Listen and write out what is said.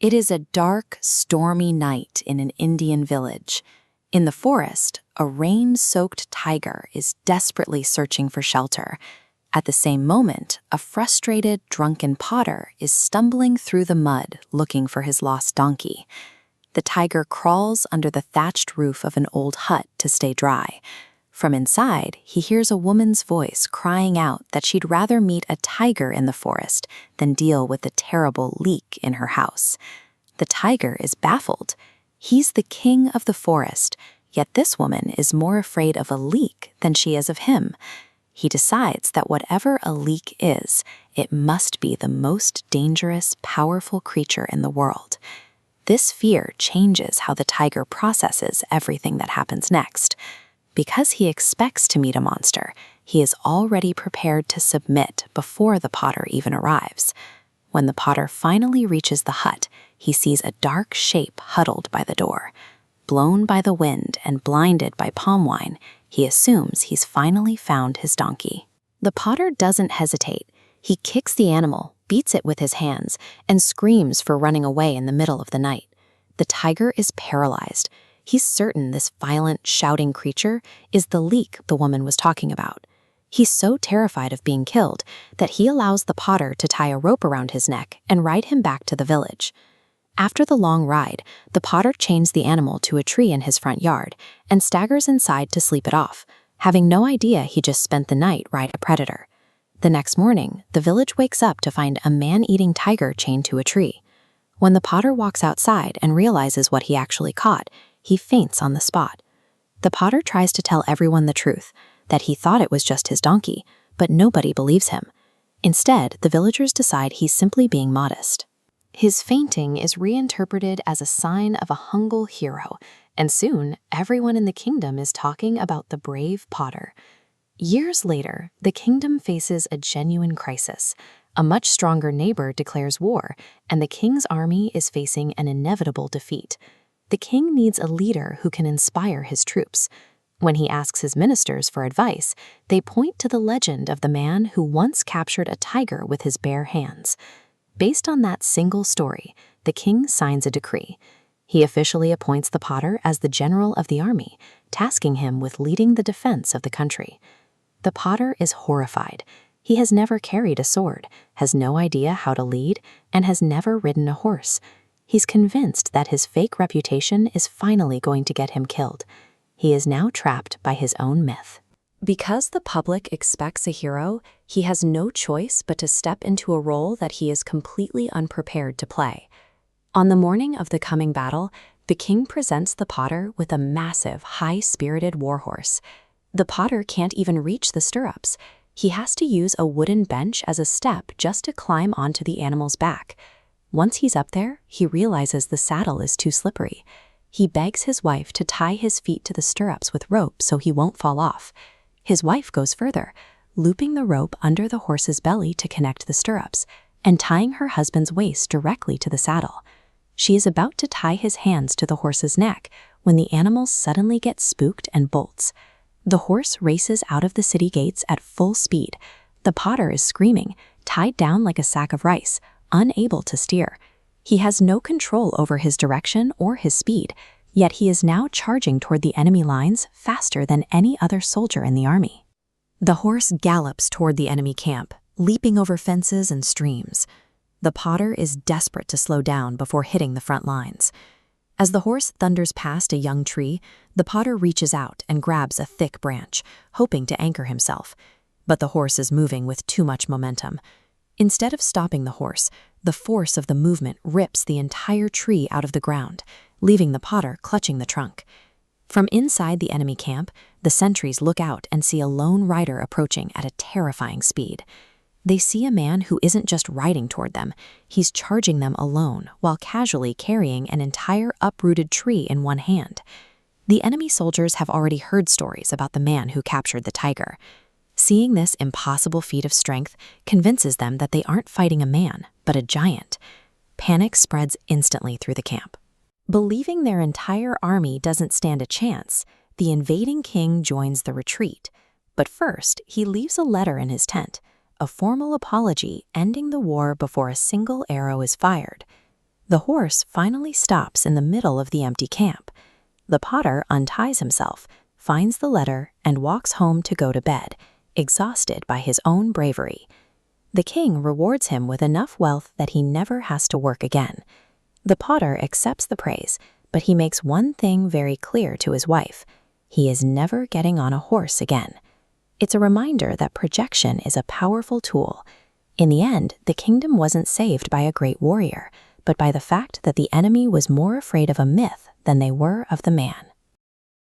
It is a dark, stormy night in an Indian village. In the forest, a rain-soaked tiger is desperately searching for shelter. At the same moment, a frustrated, drunken potter is stumbling through the mud looking for his lost donkey. The tiger crawls under the thatched roof of an old hut to stay dry. From inside, he hears a woman's voice crying out that she'd rather meet a tiger in the forest than deal with the terrible leak in her house. The tiger is baffled. He's the king of the forest, yet this woman is more afraid of a leak than she is of him. He decides that whatever a leak is, it must be the most dangerous, powerful creature in the world. This fear changes how the tiger processes everything that happens next. Because he expects to meet a monster, he is already prepared to submit before the potter even arrives. When the potter finally reaches the hut, he sees a dark shape huddled by the door. Blown by the wind and blinded by palm wine, he assumes he's finally found his donkey. The potter doesn't hesitate. He kicks the animal, beats it with his hands, and screams for running away in the middle of the night. The tiger is paralyzed. He's certain this violent, shouting creature is the leak the woman was talking about. He's so terrified of being killed that he allows the potter to tie a rope around his neck and ride him back to the village. After the long ride, the potter chains the animal to a tree in his front yard and staggers inside to sleep it off, having no idea he just spent the night riding a predator. The next morning, the village wakes up to find a man-eating tiger chained to a tree. When the potter walks outside and realizes what he actually caught, he faints on the spot. The potter tries to tell everyone the truth, that he thought it was just his donkey, but nobody believes him. Instead, the villagers decide he's simply being modest. His fainting is reinterpreted as a sign of a humble hero, and soon everyone in the kingdom is talking about the brave potter. Years later, the kingdom faces a genuine crisis. A much stronger neighbor declares war, and the king's army is facing an inevitable defeat. The king needs a leader who can inspire his troops. When he asks his ministers for advice, they point to the legend of the man who once captured a tiger with his bare hands. Based on that single story, the king signs a decree. He officially appoints the potter as the general of the army, tasking him with leading the defense of the country. The potter is horrified. He has never carried a sword, has no idea how to lead, and has never ridden a horse. He's convinced that his fake reputation is finally going to get him killed. He is now trapped by his own myth. Because the public expects a hero, he has no choice but to step into a role that he is completely unprepared to play. On the morning of the coming battle, the king presents the potter with a massive, high-spirited warhorse. The potter can't even reach the stirrups. He has to use a wooden bench as a step just to climb onto the animal's back. Once he's up there, he realizes the saddle is too slippery. He begs his wife to tie his feet to the stirrups with rope so he won't fall off. His wife goes further, looping the rope under the horse's belly to connect the stirrups, and tying her husband's waist directly to the saddle. She is about to tie his hands to the horse's neck when the animal suddenly gets spooked and bolts. The horse races out of the city gates at full speed. The potter is screaming, tied down like a sack of rice, unable to steer. He has no control over his direction or his speed, yet he is now charging toward the enemy lines faster than any other soldier in the army. The horse gallops toward the enemy camp, leaping over fences and streams. The potter is desperate to slow down before hitting the front lines. As the horse thunders past a young tree, the potter reaches out and grabs a thick branch, hoping to anchor himself. But the horse is moving with too much momentum. Instead of stopping the horse, the force of the movement rips the entire tree out of the ground, leaving the potter clutching the trunk. From inside the enemy camp, the sentries look out and see a lone rider approaching at a terrifying speed. They see a man who isn't just riding toward them, he's charging them alone while casually carrying an entire uprooted tree in one hand. The enemy soldiers have already heard stories about the man who captured the tiger. Seeing this impossible feat of strength convinces them that they aren't fighting a man, but a giant. Panic spreads instantly through the camp. Believing their entire army doesn't stand a chance, the invading king joins the retreat. But first, he leaves a letter in his tent, a formal apology ending the war before a single arrow is fired. The horse finally stops in the middle of the empty camp. The potter unties himself, finds the letter, and walks home to go to bed, exhausted by his own bravery. The king rewards him with enough wealth that he never has to work again. The potter accepts the praise, but he makes one thing very clear to his wife: he is never getting on a horse again. It's a reminder that projection is a powerful tool. In the end, the kingdom wasn't saved by a great warrior, but by the fact that the enemy was more afraid of a myth than they were of the man.